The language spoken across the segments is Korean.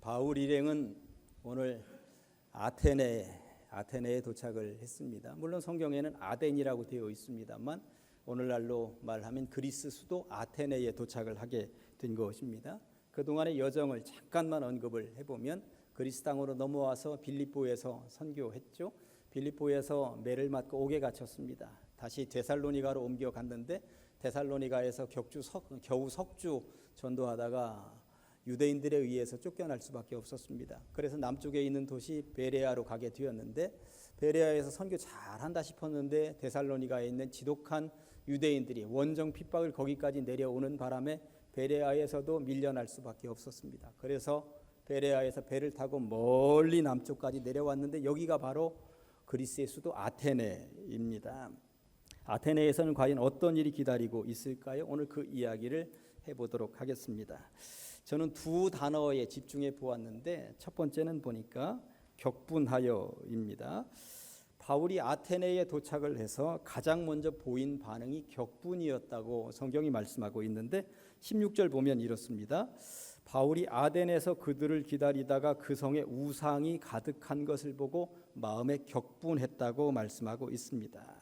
바울 일행은 오늘 아테네에 도착을 했습니다. 물론 성경에는 아덴이라고 되어 있습니다만 오늘날로 말하면 그리스 수도 아테네에 도착을 하게 된 것입니다. 그동안의 여정을 잠깐만 언급을 해보면 그리스 땅으로 넘어와서 빌립보에서 선교했죠. 빌립보에서 매를 맞고 옥에 갇혔습니다. 다시 데살로니가로 옮겨갔는데 데살로니가에서 겨우 석주 전도하다가 유대인들에 의해서 쫓겨날 수밖에 없었습니다. 그래서 남쪽에 있는 도시 베레아로 가게 되었는데 베레아에서 선교 잘한다 싶었는데 데살로니가에 있는 지독한 유대인들이 원정 핍박을 거기까지 내려오는 바람에 베레아에서도 밀려날 수밖에 없었습니다. 그래서 베레아에서 배를 타고 멀리 남쪽까지 내려왔는데 여기가 바로 그리스의 수도 아테네입니다. 아테네에서는 과연 어떤 일이 기다리고 있을까요? 오늘 그 이야기를 해보도록 하겠습니다. 저는 두 단어에 집중해 보았는데 첫 번째는 보니까 격분하여입니다. 바울이 아테네에 도착을 해서 가장 먼저 보인 반응이 격분이었다고 성경이 말씀하고 있는데 16절 보면 이렇습니다. 바울이 아덴에서 그들을 기다리다가 그 성에 우상이 가득한 것을 보고 마음에 격분했다고 말씀하고 있습니다.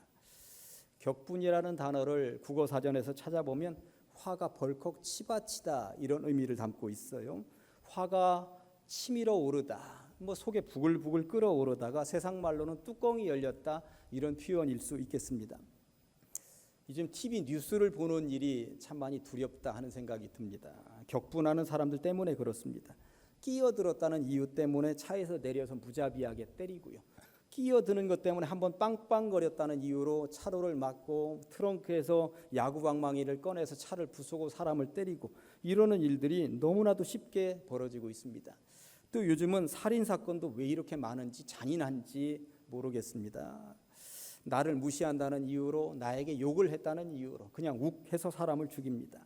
격분이라는 단어를 국어사전에서 찾아보면 화가 벌컥 치받치다 이런 의미를 담고 있어요. 화가 치밀어 오르다, 속에 부글부글 끓어오르다가 세상 말로는 뚜껑이 열렸다 이런 표현일 수 있겠습니다. 요즘 TV 뉴스를 보는 일이 참 많이 두렵다 하는 생각이 듭니다. 격분하는 사람들 때문에 그렇습니다. 끼어들었다는 이유 때문에 차에서 내려서 무자비하게 때리고요. 끼어드는 것 때문에 한번 빵빵거렸다는 이유로 차로를 막고 트렁크에서 야구방망이를 꺼내서 차를 부수고 사람을 때리고 이러는 일들이 너무나도 쉽게 벌어지고 있습니다. 또 요즘은 살인사건도 왜 이렇게 많은지 잔인한지 모르겠습니다. 나를 무시한다는 이유로 나에게 욕을 했다는 이유로 그냥 욱해서 사람을 죽입니다.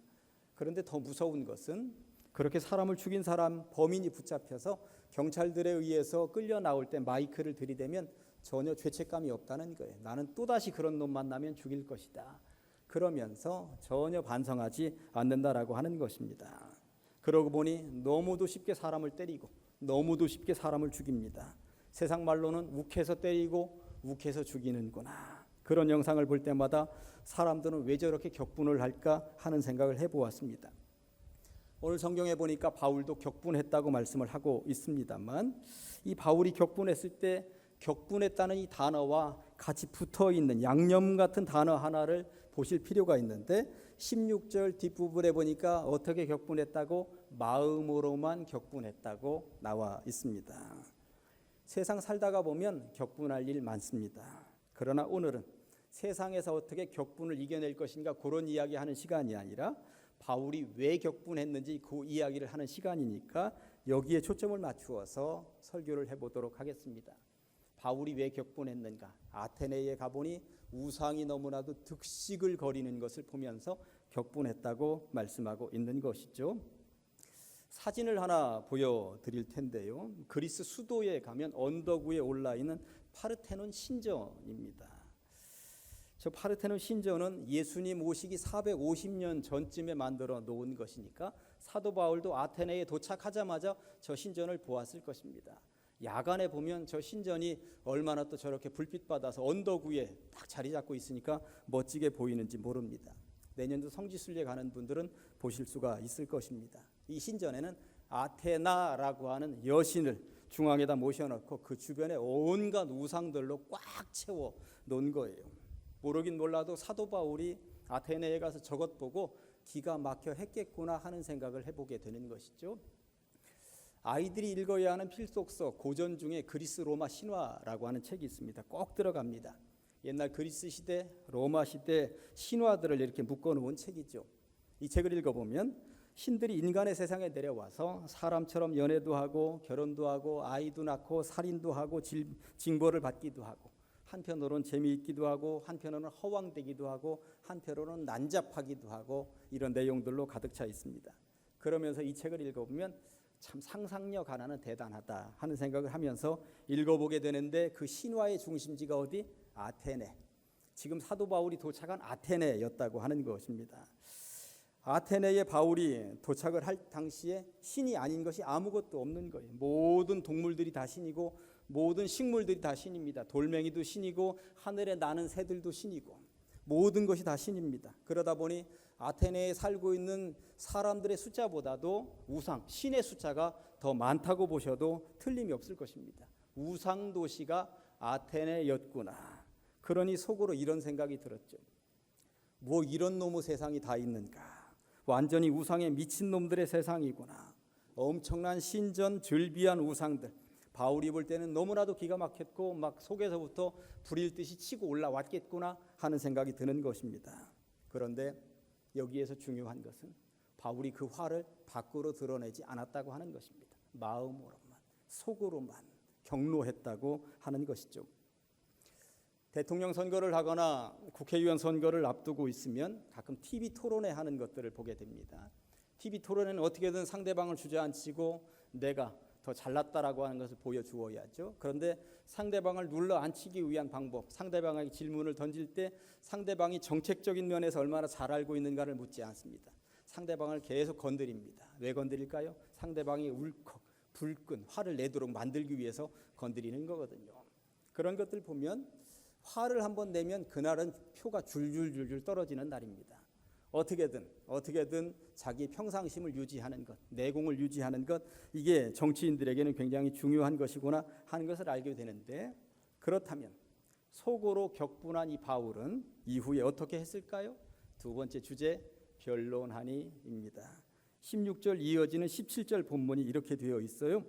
그런데 더 무서운 것은 그렇게 사람을 죽인 사람 범인이 붙잡혀서 경찰들에 의해서 끌려 나올 때 마이크를 들이대면 전혀 죄책감이 없다는 거예요. 나는 또다시 그런 놈 만나면 죽일 것이다. 그러면서 전혀 반성하지 않는다라고 하는 것입니다. 그러고 보니 너무도 쉽게 사람을 때리고 너무도 쉽게 사람을 죽입니다. 세상 말로는 욱해서 때리고 욱해서 죽이는구나. 그런 영상을 볼 때마다 사람들은 왜 저렇게 격분을 할까 하는 생각을 해보았습니다. 오늘 성경에 보니까 바울도 격분했다고 말씀을 하고 있습니다만 이 바울이 격분했을 때 격분했다는 이 단어와 같이 붙어있는 양념 같은 단어 하나를 보실 필요가 있는데 16절 뒷부분에 보니까 어떻게 격분했다고 마음으로만 격분했다고 나와 있습니다. 세상 살다가 보면 격분할 일 많습니다. 그러나 오늘은 세상에서 어떻게 격분을 이겨낼 것인가 그런 이야기하는 시간이 아니라 바울이 왜 격분했는지 그 이야기를 하는 시간이니까 여기에 초점을 맞추어서 설교를 해보도록 하겠습니다. 바울이 왜 격분했는가? 아테네에 가보니 우상이 너무나도 득식을 거리는 것을 보면서 격분했다고 말씀하고 있는 것이죠. 사진을 하나 보여드릴 텐데요. 그리스 수도에 가면 언덕 위에 올라있는 파르테논 신전입니다. 저 파르테논 신전은 예수님 오시기 450년 전쯤에 만들어 놓은 것이니까 사도 바울도 아테네에 도착하자마자 저 신전을 보았을 것입니다. 야간에 보면 저 신전이 얼마나 또 저렇게 불빛 받아서 언덕 위에 딱 자리 잡고 있으니까 멋지게 보이는지 모릅니다. 내년도 성지순례 가는 분들은 보실 수가 있을 것입니다. 이 신전에는 아테나라고 하는 여신을 중앙에다 모셔놓고 그 주변에 온갖 우상들로 꽉 채워 놓은 거예요. 모르긴 몰라도 사도 바울이 아테네에 가서 저것 보고 기가 막혀 했겠구나 하는 생각을 해보게 되는 것이죠. 아이들이 읽어야 하는 필독서 고전 중에 그리스 로마 신화라고 하는 책이 있습니다. 꼭 들어갑니다. 옛날 그리스 시대, 로마 시대 신화들을 이렇게 묶어놓은 책이죠. 이 책을 읽어보면 신들이 인간의 세상에 내려와서 사람처럼 연애도 하고 결혼도 하고 아이도 낳고 살인도 하고 징벌을 받기도 하고 한편으로는 재미있기도 하고 한편으로는 허황되기도 하고 한편으로는 난잡하기도 하고 이런 내용들로 가득 차 있습니다. 그러면서 이 책을 읽어보면 참 상상력 하나는 대단하다 하는 생각을 하면서 읽어보게 되는데 그 신화의 중심지가 어디? 아테네. 지금 사도 바울이 도착한 아테네였다고 하는 것입니다. 아테네에 바울이 도착을 할 당시에 신이 아닌 것이 아무것도 없는 거예요. 모든 동물들이 다 신이고 모든 식물들이 다 신입니다. 돌멩이도 신이고 하늘에 나는 새들도 신이고 모든 것이 다 신입니다. 그러다 보니 아테네에 살고 있는 사람들의 숫자보다도 우상, 신의 숫자가 더 많다고 보셔도 틀림이 없을 것입니다. 우상 도시가 아테네였구나. 그러니 속으로 이런 생각이 들었죠. 뭐 이런 놈의 세상이 다 있는가. 완전히 우상에 미친 놈들의 세상이구나. 엄청난 신전 즐비한 우상들. 바울이 볼 때는 너무나도 기가 막혔고 막 속에서부터 불일 듯이 치고 올라왔겠구나 하는 생각이 드는 것입니다. 그런데 여기에서 중요한 것은 바울이 그 화를 밖으로 드러내지 않았다고 하는 것입니다. 마음으로만, 속으로만 경로했다고 하는 것이죠. 대통령 선거를 하거나 국회의원 선거를 앞두고 있으면 가끔 TV 토론회 하는 것들을 보게 됩니다. TV 토론회는 어떻게든 상대방을 주저앉히고 내가 더 잘났다라고 하는 것을 보여주어야죠. 그런데 상대방을 눌러 앉히기 위한 방법, 상대방에게 질문을 던질 때 상대방이 정책적인 면에서 얼마나 잘 알고 있는가를 묻지 않습니다. 상대방을 계속 건드립니다. 왜 건드릴까요? 상대방이 울컥, 불끈, 화를 내도록 만들기 위해서 건드리는 거거든요. 그런 것들 보면 화를 한번 내면 그날은 표가 줄줄줄줄 떨어지는 날입니다. 어떻게든 자기 평상심을 유지하는 것, 내공을 유지하는 것, 이게 정치인들에게는 굉장히 중요한 것이구나 하는 것을 알게 되는데, 그렇다면 속으로 격분한 이 바울은 이후에 어떻게 했을까요? 두 번째 주제, 변론하니입니다. 16절 이어지는 17절 본문이 이렇게 되어 있어요.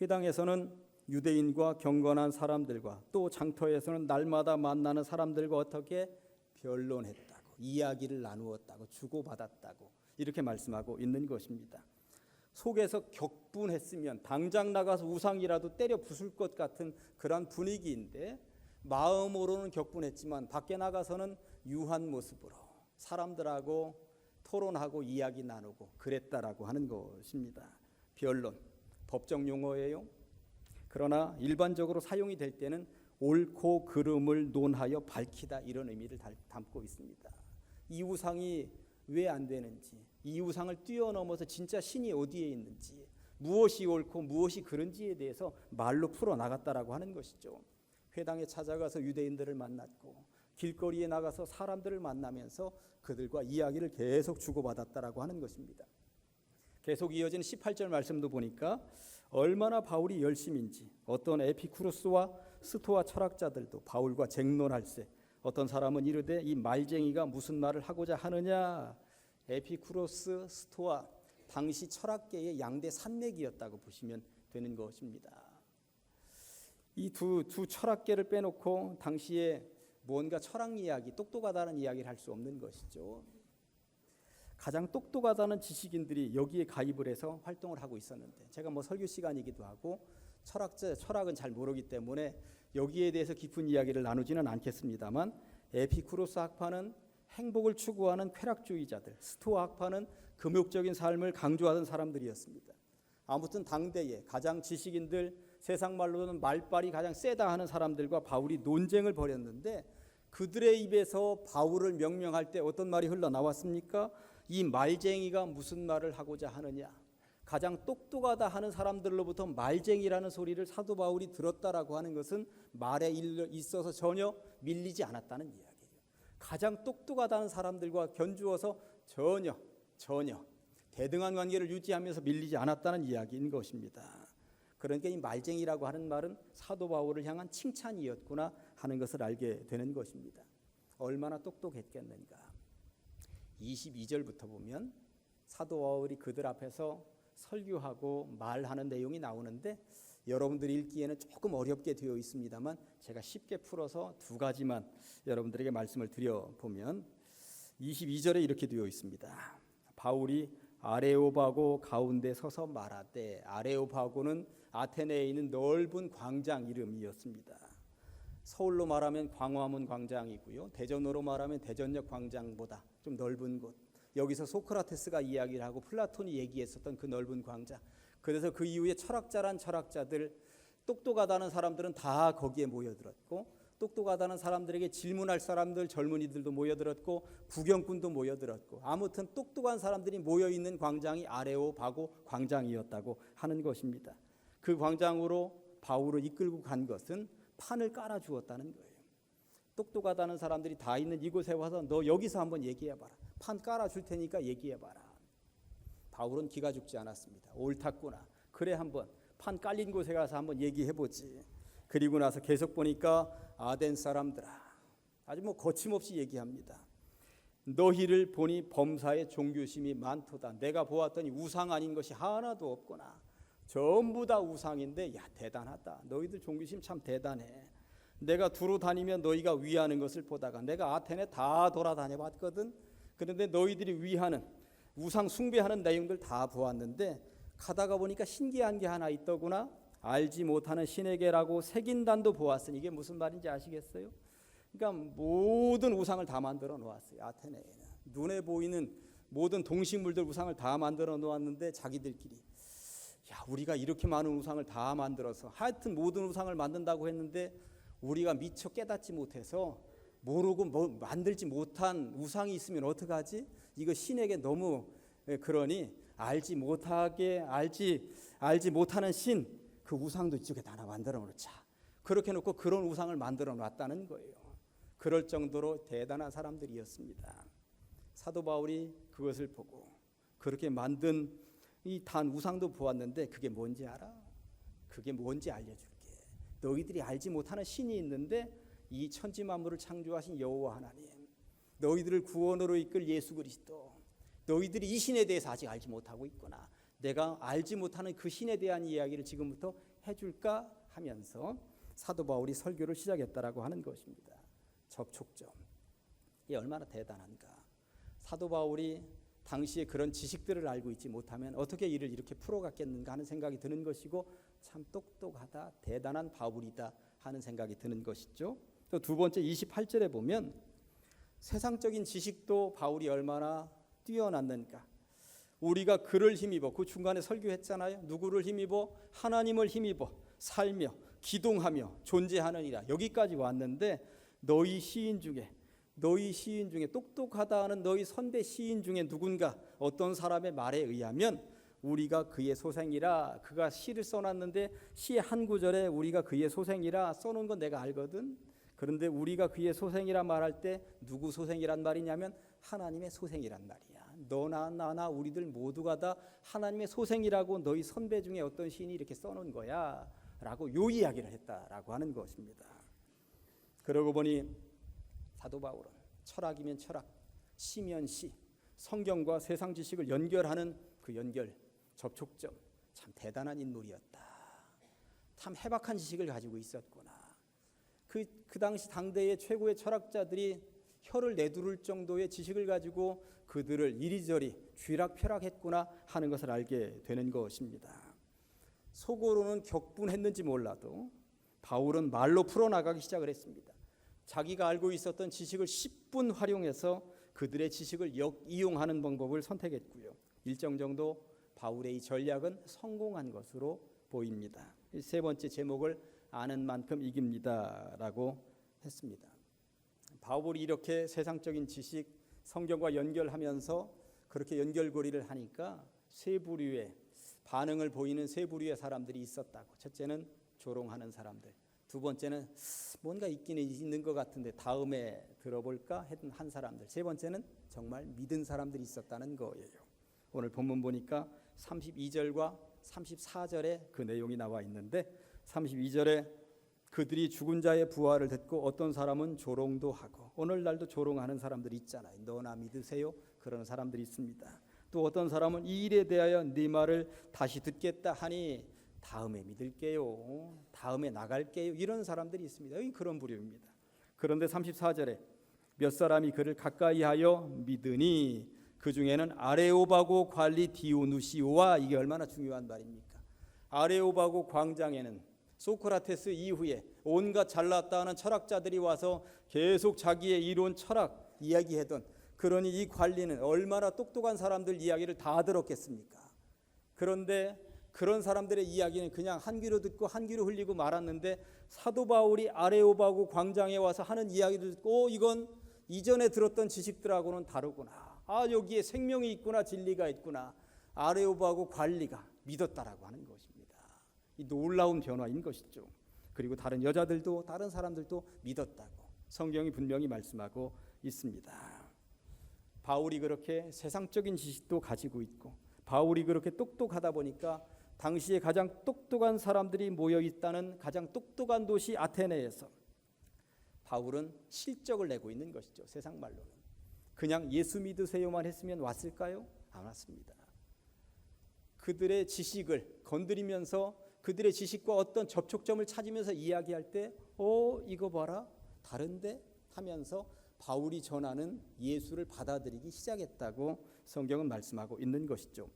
회당에서는 유대인과 경건한 사람들과 또 장터에서는 날마다 만나는 사람들과 어떻게 변론했다고, 이야기를 나누었다고, 주고받았다고 이렇게 말씀하고 있는 것입니다. 속에서 격분했으면 당장 나가서 우상이라도 때려 부술 것 같은 그런 분위기인데, 마음으로는 격분했지만 밖에 나가서는 유한 모습으로 사람들하고 토론하고 이야기 나누고 그랬다라고 하는 것입니다. 변론, 법정 용어예요. 그러나 일반적으로 사용이 될 때는 옳고 그름을 논하여 밝히다, 이런 의미를 담고 있습니다. 이 우상이 왜 안 되는지, 이 우상을 뛰어넘어서 진짜 신이 어디에 있는지, 무엇이 옳고 무엇이 그른지에 대해서 말로 풀어나갔다라고 하는 것이죠. 회당에 찾아가서 유대인들을 만났고 길거리에 나가서 사람들을 만나면서 그들과 이야기를 계속 주고받았다라고 하는 것입니다. 계속 이어지는 18절 말씀도 보니까 얼마나 바울이 열심인지 어떤 에피쿠로스와 스토아 철학자들도 바울과 쟁론할세, 어떤 사람은 이르되 이 말쟁이가 무슨 말을 하고자 하느냐. 에피쿠로스, 스토아, 당시 철학계의 양대 산맥이었다고 보시면 되는 것입니다. 이 두 철학계를 빼놓고 당시에 뭔가 철학 이야기, 똑똑하다는 이야기를 할 수 없는 것이죠. 가장 똑똑하다는 지식인들이 여기에 가입을 해서 활동을 하고 있었는데, 제가 설교 시간이기도 하고 철학은 잘 모르기 때문에 여기에 대해서 깊은 이야기를 나누지는 않겠습니다만, 에피쿠로스 학파는 행복을 추구하는 쾌락주의자들, 스토아 학파는 금욕적인 삶을 강조하던 사람들이었습니다. 아무튼 당대의 가장 지식인들, 세상 말로는 말빨이 가장 세다 하는 사람들과 바울이 논쟁을 벌였는데, 그들의 입에서 바울을 명명할 때 어떤 말이 흘러나왔습니까? 이 말쟁이가 무슨 말을 하고자 하느냐. 가장 똑똑하다 하는 사람들로부터 말쟁이라는 소리를 사도 바울이 들었다라고 하는 것은 말에 있어서 전혀 밀리지 않았다는 이야기예요. 가장 똑똑하다는 사람들과 견주어서 전혀 대등한 관계를 유지하면서 밀리지 않았다는 이야기인 것입니다. 그러니까 이 말쟁이라고 하는 말은 사도 바울을 향한 칭찬이었구나 하는 것을 알게 되는 것입니다. 얼마나 똑똑했겠는가. 22절부터 보면 사도 바울이 그들 앞에서 설교하고 말하는 내용이 나오는데, 여러분들이 읽기에는 조금 어렵게 되어 있습니다만 제가 쉽게 풀어서 두 가지만 여러분들에게 말씀을 드려보면, 22절에 이렇게 되어 있습니다. 바울이 아레오바고 가운데 서서 말하되, 아레오바고는 아테네에 있는 넓은 광장 이름이었습니다. 서울로 말하면 광화문 광장이고요, 대전으로 말하면 대전역 광장보다 좀 넓은 곳, 여기서 소크라테스가 이야기를 하고 플라톤이 얘기했었던 그 넓은 광장, 그래서 그 이후에 철학자란 철학자들, 똑똑하다는 사람들은 다 거기에 모여들었고, 똑똑하다는 사람들에게 질문할 사람들, 젊은이들도 모여들었고 구경꾼도 모여들었고, 아무튼 똑똑한 사람들이 모여있는 광장이 아레오바고 광장이었다고 하는 것입니다. 그 광장으로 바울을 이끌고 간 것은 판을 깔아주었다는 거예요. 똑똑하다는 사람들이 다 있는 이곳에 와서 너 여기서 한번 얘기해봐라. 판 깔아줄 테니까 얘기해봐라. 바울은 기가 죽지 않았습니다. 옳았구나. 그래, 한번 판 깔린 곳에 가서 한번 얘기해보지. 그리고 나서 계속 보니까 아덴 사람들아, 아주 거침없이 얘기합니다. 너희를 보니 범사에 종교심이 많도다. 내가 보았더니 우상 아닌 것이 하나도 없구나. 전부 다 우상인데, 야, 대단하다. 너희들 종교심 참 대단해. 내가 두루 다니며 너희가 위하는 것을 보다가, 내가 아테네 다 돌아다녀 봤거든. 그런데 너희들이 위하는, 우상 숭배하는 내용들 다 보았는데, 가다가 보니까 신기한 게 하나 있더구나. 알지 못하는 신에게라고 색인단도 보았으니, 이게 무슨 말인지 아시겠어요? 그러니까 모든 우상을 다 만들어 놓았어요. 아테네에는 눈에 보이는 모든 동식물들 우상을 다 만들어 놓았는데, 자기들끼리 야, 우리가 이렇게 많은 우상을 다 만들어서, 하여튼 모든 우상을 만든다고 했는데 우리가 미처 깨닫지 못해서 모르고 만들지 못한 우상이 있으면 어떡하지? 이거 신에게 너무, 그러니 알지 못하는 신, 그 우상도 이쪽에다 하나 만들어 놓자. 그렇게 놓고 그런 우상을 만들어 놨다는 거예요. 그럴 정도로 대단한 사람들이었습니다. 사도 바울이 그것을 보고 그렇게 만든 이 단 우상도 보았는데, 그게 뭔지 알아? 그게 뭔지 알려줄게. 너희들이 알지 못하는 신이 있는데, 이 천지 만물을 창조하신 여호와 하나님, 너희들을 구원으로 이끌 예수 그리스도, 너희들이 이 신에 대해서 아직 알지 못하고 있구나. 내가 알지 못하는 그 신에 대한 이야기를 지금부터 해줄까 하면서 사도 바울이 설교를 시작했다라고 하는 것입니다. 접촉점, 이게 얼마나 대단한가. 사도 바울이 당시에 그런 지식들을 알고 있지 못하면 어떻게 일을 이렇게 풀어갔겠는가 하는 생각이 드는 것이고, 참 똑똑하다, 대단한 바울이다 하는 생각이 드는 것이죠. 또 두 번째 28절에 보면 세상적인 지식도 바울이 얼마나 뛰어났는가. 우리가 그를 힘입어, 그 중간에 설교했잖아요. 누구를 힘입어? 하나님을 힘입어 살며 기동하며 존재하느니라. 여기까지 왔는데, 너희 시인 중에 똑똑하다 하는 너희 선배 시인 중에 누군가, 어떤 사람의 말에 의하면 우리가 그의 소생이라, 그가 시를 써놨는데 시의 한 구절에 우리가 그의 소생이라 써놓은 건 내가 알거든. 그런데 우리가 그의 소생이라 말할 때 누구 소생이란 말이냐면 하나님의 소생이란 말이야. 너나 나나 우리들 모두가 다 하나님의 소생이라고 너희 선배 중에 어떤 시인이 이렇게 써놓은 거야 라고 요 이야기를 했다라고 하는 것입니다. 그러고 보니 사도 바울은 철학이면 철학, 시면 시, 성경과 세상 지식을 연결하는 그 연결, 접촉점, 참 대단한 인물이었다. 참 해박한 지식을 가지고 있었구나. 그 당시 당대의 최고의 철학자들이 혀를 내두를 정도의 지식을 가지고 그들을 이리저리 쥐락펴락했구나 하는 것을 알게 되는 것입니다. 속으로는 격분했는지 몰라도 바울은 말로 풀어나가기 시작을 했습니다. 자기가 알고 있었던 지식을 10분 활용해서 그들의 지식을 역이용하는 방법을 선택했고요. 일정 정도 바울의 이 전략은 성공한 것으로 보입니다. 세 번째 제목을 아는 만큼 이깁니다라고 했습니다. 바울이 이렇게 세상적인 지식, 성경과 연결하면서 그렇게 연결고리를 하니까 세 부류의 반응을 보이는 세 부류의 사람들이 있었다고. 첫째는 조롱하는 사람들, 두 번째는 뭔가 있기는 있는 것 같은데 다음에 들어볼까 했던 한 사람들, 세 번째는 정말 믿은 사람들이 있었다는 거예요. 오늘 본문 보니까 32절과 34절에 그 내용이 나와 있는데, 32절에 그들이 죽은 자의 부활을 듣고 어떤 사람은 조롱도 하고, 오늘날도 조롱하는 사람들이 있잖아요. 너나 믿으세요? 그런 사람들이 있습니다. 또 어떤 사람은 이 일에 대하여 네 말을 다시 듣겠다 하니 다음에 믿을게요, 다음에 나갈게요, 이런 사람들이 있습니다. 그런 부류입니다. 그런데 34절에 몇 사람이 그를 가까이하여 믿으니 그 중에는 아레오바고 관리 디오누시오와, 이게 얼마나 중요한 말입니까? 아레오바고 광장에는 소크라테스 이후에 온갖 잘났다 하는 철학자들이 와서 계속 자기의 이론 철학 이야기하던, 그러니 이 관리는 얼마나 똑똑한 사람들 이야기를 다 들었겠습니까? 그런데 그런 사람들의 이야기는 그냥 한 귀로 듣고 한 귀로 흘리고 말았는데, 사도 바울이 아레오바고 광장에 와서 하는 이야기를 듣고 이건 이전에 들었던 지식들하고는 다르구나, 여기에 생명이 있구나, 진리가 있구나, 아레오바고 관리가 믿었다라고 하는 것입니다. 이 놀라운 변화인 것이죠. 그리고 다른 여자들도 다른 사람들도 믿었다고 성경이 분명히 말씀하고 있습니다. 바울이 그렇게 세상적인 지식도 가지고 있고, 바울이 그렇게 똑똑하다 보니까 당시에 가장 똑똑한 사람들이 모여 있다는 가장 똑똑한 도시 아테네에서 바울은 실적을 내고 있는 것이죠. 세상 말로는 그냥 예수 믿으세요만 했으면 왔을까요? 안 왔습니다. 그들의 지식을 건드리면서 그들의 지식과 어떤 접촉점을 찾으면서 이야기할 때 이거 봐라, 다른데 하면서 바울이 전하는 예수를 받아들이기 시작했다고 성경은 말씀하고 있는 것이죠.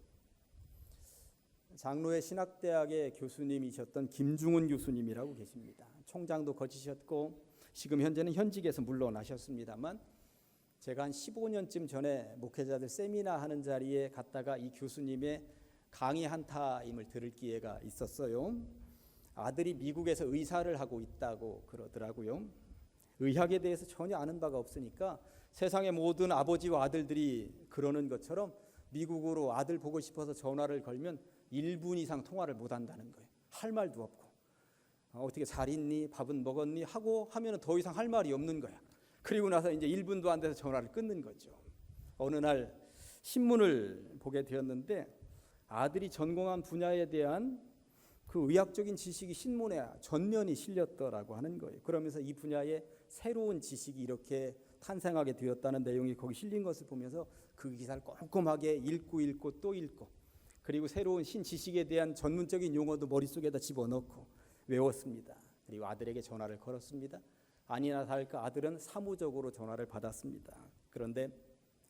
장로의 신학대학의 교수님이셨던 김중훈 교수님이라고 계십니다. 총장도 거치셨고 지금 현재는 현직에서 물러나셨습니다만, 제가 한 15년쯤 전에 목회자들 세미나 하는 자리에 갔다가 이 교수님의 강의 한 타임을 들을 기회가 있었어요. 아들이 미국에서 의사를 하고 있다고 그러더라고요. 의학에 대해서 전혀 아는 바가 없으니까 세상의 모든 아버지와 아들들이 그러는 것처럼 미국으로 아들 보고 싶어서 전화를 걸면 1분 이상 통화를 못 한다는 거예요. 할 말도 없고, 어떻게 잘 있니, 밥은 먹었니 하고 하면 더 이상 할 말이 없는 거야. 그리고 나서 이제 1분도 안 돼서 전화를 끊는 거죠. 어느 날 신문을 보게 되었는데 아들이 전공한 분야에 대한 그 의학적인 지식이 신문에 전면이 실렸더라고 하는 거예요. 그러면서 이 분야에 새로운 지식이 이렇게 탄생하게 되었다는 내용이 거기 실린 것을 보면서 그 기사를 꼼꼼하게 읽고 또 읽고, 그리고 새로운 신지식에 대한 전문적인 용어도 머릿속에다 집어넣고 외웠습니다. 그리고 아들에게 전화를 걸었습니다. 아니나 다를까 아들은 사무적으로 전화를 받았습니다. 그런데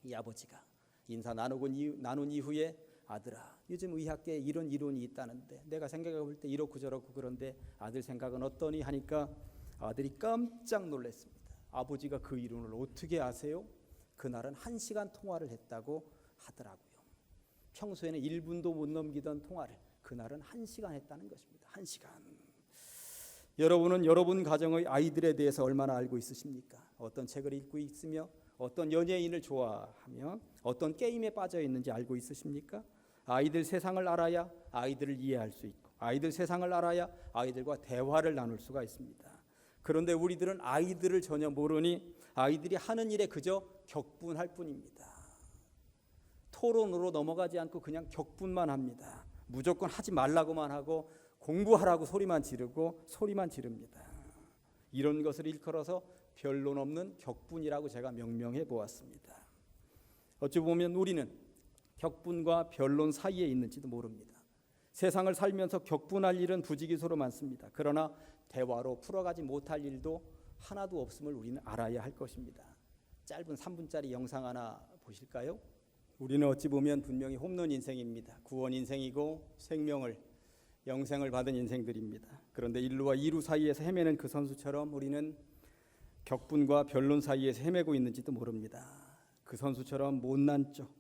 이 아버지가 인사 나눈 이후에, 아들아, 요즘 의학계에 이런 이론이 있다는데 내가 생각해 볼 때 이렇고 저렇고, 그런데 아들 생각은 어떠니 하니까 아들이 깜짝 놀랐습니다. 아버지가 그 이론을 어떻게 아세요? 그날은 1시간 통화를 했다고 하더라고요. 평소에는 1분도 못 넘기던 통화를 그날은 1시간 했다는 것입니다. 1시간. 여러분은 여러분 가정의 아이들에 대해서 얼마나 알고 있으십니까? 어떤 책을 읽고 있으며, 어떤 연예인을 좋아하며, 어떤 게임에 빠져 있는지 알고 있으십니까? 아이들 세상을 알아야 아이들을 이해할 수 있고, 아이들 세상을 알아야 아이들과 대화를 나눌 수가 있습니다. 그런데 우리들은 아이들을 전혀 모르니 아이들이 하는 일에 그저 격분할 뿐입니다. 토론으로 넘어가지 않고 그냥 격분만 합니다. 무조건 하지 말라고만 하고 공부하라고 소리만 지릅니다. 이런 것을 일컬어서 변론 없는 격분이라고 제가 명명해 보았습니다. 어찌 보면 우리는 격분과 변론 사이에 있는지도 모릅니다. 세상을 살면서 격분할 일은 부지기수로 많습니다. 그러나 대화로 풀어가지 못할 일도 하나도 없음을 우리는 알아야 할 것입니다. 짧은 3분짜리 영상 하나 보실까요? 우리는 어찌 보면 분명히 홈런 인생입니다. 구원 인생이고 생명을, 영생을 받은 인생들입니다. 그런데 1루와 2루 사이에서 헤매는 그 선수처럼 우리는 격분과 변론 사이에서 헤매고 있는지도 모릅니다. 그 선수처럼 못난 쪽,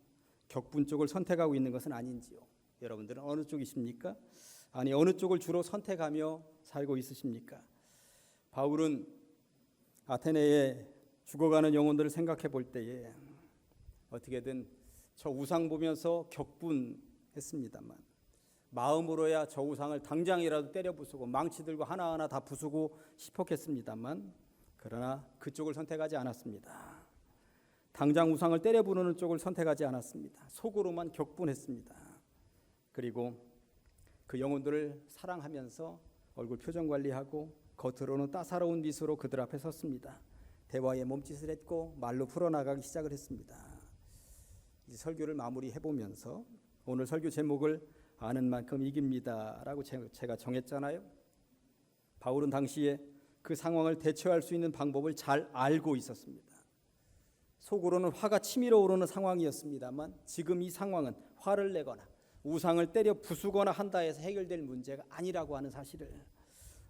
격분 쪽을 선택하고 있는 것은 아닌지요. 여러분들은 어느 쪽이십니까? 아니, 어느 쪽을 주로 선택하며 살고 있으십니까? 바울은 아테네에 죽어가는 영혼들을 생각해 볼 때에 어떻게든 저 우상 보면서 격분했습니다만, 마음으로야 저 우상을 당장이라도 때려 부수고 망치 들고 하나하나 다 부수고 싶었겠습니다만, 그러나 그쪽을 선택하지 않았습니다. 당장 우상을 때려 부르는 쪽을 선택하지 않았습니다. 속으로만 격분했습니다. 그리고 그 영혼들을 사랑하면서 얼굴 표정 관리하고 겉으로는 따사로운 미소로 그들 앞에 섰습니다. 대화에 몸짓을 했고 말로 풀어나가기 시작을 했습니다. 이제 설교를 마무리해보면서 오늘 설교 제목을 아는 만큼 이깁니다라고 제가 정했잖아요. 바울은 당시에 그 상황을 대처할 수 있는 방법을 잘 알고 있었습니다. 속으로는 화가 치밀어 오르는 상황이었습니다만, 지금 이 상황은 화를 내거나 우상을 때려 부수거나 한다 해서 해결될 문제가 아니라고 하는 사실을,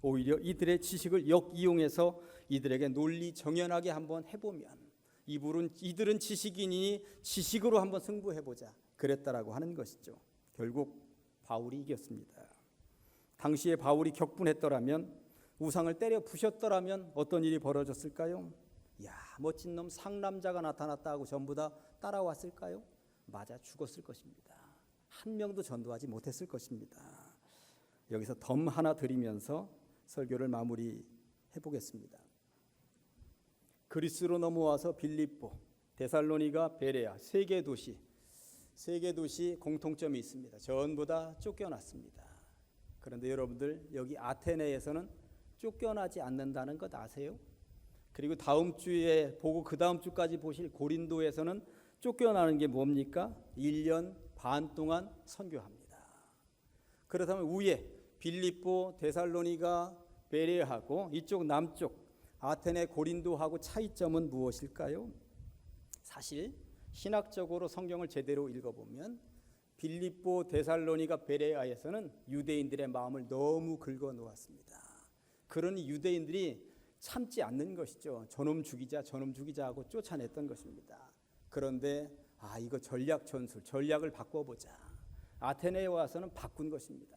오히려 이들의 지식을 역이용해서 이들에게 논리 정연하게 한번 해보면, 이들은 지식인이니 지식으로 한번 승부해보자, 그랬다라고 하는 것이죠. 결국 바울이 이겼습니다. 당시에 바울이 격분했더라면, 우상을 때려 부셨더라면 어떤 일이 벌어졌을까요? 야, 멋진 놈 상남자가 나타났다 하고 전부 다 따라왔을까요? 맞아 죽었을 것입니다. 한 명도 전도하지 못했을 것입니다. 여기서 덤 하나 드리면서 설교를 마무리해 보겠습니다. 그리스로 넘어와서 빌립보, 데살로니가, 베레아 세 개 도시 공통점이 있습니다. 전부 다 쫓겨났습니다. 그런데 여러분들 여기 아테네에서는 쫓겨나지 않는다는 것 아세요? 그리고 다음 주에 보고 그 다음 주까지 보실 고린도에서는 쫓겨나는 게 뭡니까? 1년 반 동안 선교합니다. 그렇다면 위에 빌립보, 데살로니가, 베레아하고 이쪽 남쪽 아테네, 고린도하고 차이점은 무엇일까요? 사실 신학적으로 성경을 제대로 읽어보면 빌립보, 데살로니가, 베레아에서는 유대인들의 마음을 너무 긁어놓았습니다. 그러니 유대인들이 참지 않는 것이죠. 저놈 죽이자 하고 쫓아냈던 것입니다. 그런데 이거 전략을 바꿔보자. 아테네에 와서는 바꾼 것입니다.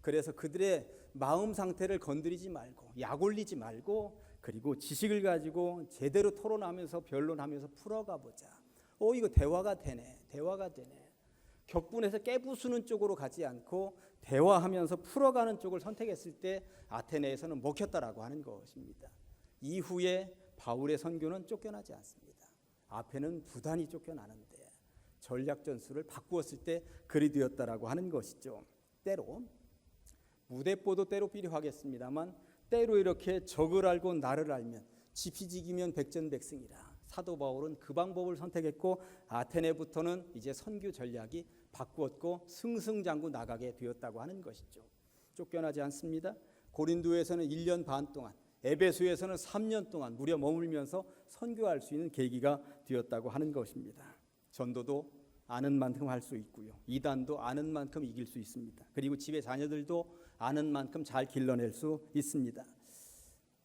그래서 그들의 마음 상태를 건드리지 말고 약 올리지 말고 그리고 지식을 가지고 제대로 토론하면서 변론하면서 풀어가 보자. 이거 대화가 되네. 격분해서 깨부수는 쪽으로 가지 않고 대화하면서 풀어가는 쪽을 선택했을 때 아테네에서는 먹혔다라고 하는 것입니다. 이후에 바울의 선교는 쫓겨나지 않습니다. 앞에는 부단히 쫓겨나는데 전략 전술을 바꾸었을 때 그리 되었다라고 하는 것이죠. 때로 무대뽀도 때로 필요하겠습니다만 때로 이렇게 적을 알고 나를 알면 지피지기면 백전백승이라. 사도 바울은 그 방법을 선택했고 아테네부터는 이제 선교 전략이 바꾸었고 승승장구 나가게 되었다고 하는 것이죠. 쫓겨나지 않습니다. 고린도에서는 1년 반 동안, 에베소에서는 3년 동안 무려 머물면서 선교할 수 있는 계기가 되었다고 하는 것입니다. 전도도 아는 만큼 할 수 있고요. 이단도 아는 만큼 이길 수 있습니다. 그리고 집에 자녀들도 아는 만큼 잘 길러낼 수 있습니다.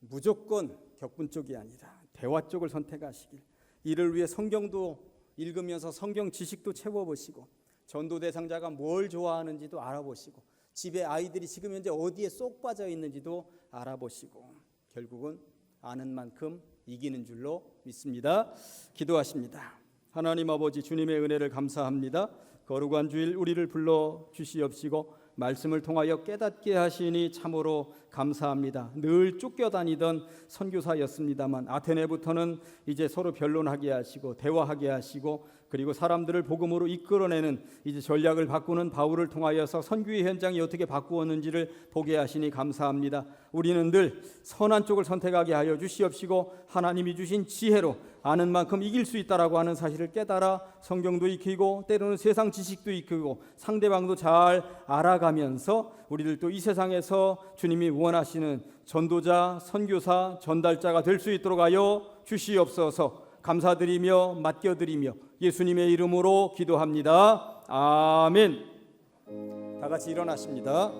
무조건 격분 쪽이 아니라 대화 쪽을 선택하시길. 이를 위해 성경도 읽으면서 성경 지식도 채워보시고 전도 대상자가 뭘 좋아하는지도 알아보시고 집에 아이들이 지금 현재 어디에 쏙 빠져 있는지도 알아보시고 결국은 아는 만큼 이기는 줄로 믿습니다. 기도하십니다. 하나님 아버지, 주님의 은혜를 감사합니다. 거룩한 주일 우리를 불러 주시옵시고 말씀을 통하여 깨닫게 하시니 참으로 감사합니다. 늘 쫓겨다니던 선교사였습니다만 아테네부터는 이제 서로 변론하게 하시고 대화하게 하시고 그리고 사람들을 복음으로 이끌어내는 이제 전략을 바꾸는 바울을 통하여서 선교의 현장이 어떻게 바꾸었는지를 보게 하시니 감사합니다. 우리는 늘 선한 쪽을 선택하게 하여 주시옵시고 하나님이 주신 지혜로 아는 만큼 이길 수 있다라고 하는 사실을 깨달아 성경도 익히고 때로는 세상 지식도 익히고 상대방도 잘 알아가면서 우리들도 이 세상에서 주님이 원하시는 전도자, 선교사, 전달자가 될 수 있도록 하여 주시옵소서. 감사드리며 맡겨드리며 예수님의 이름으로 기도합니다. 아멘. 다 같이 일어나십니다.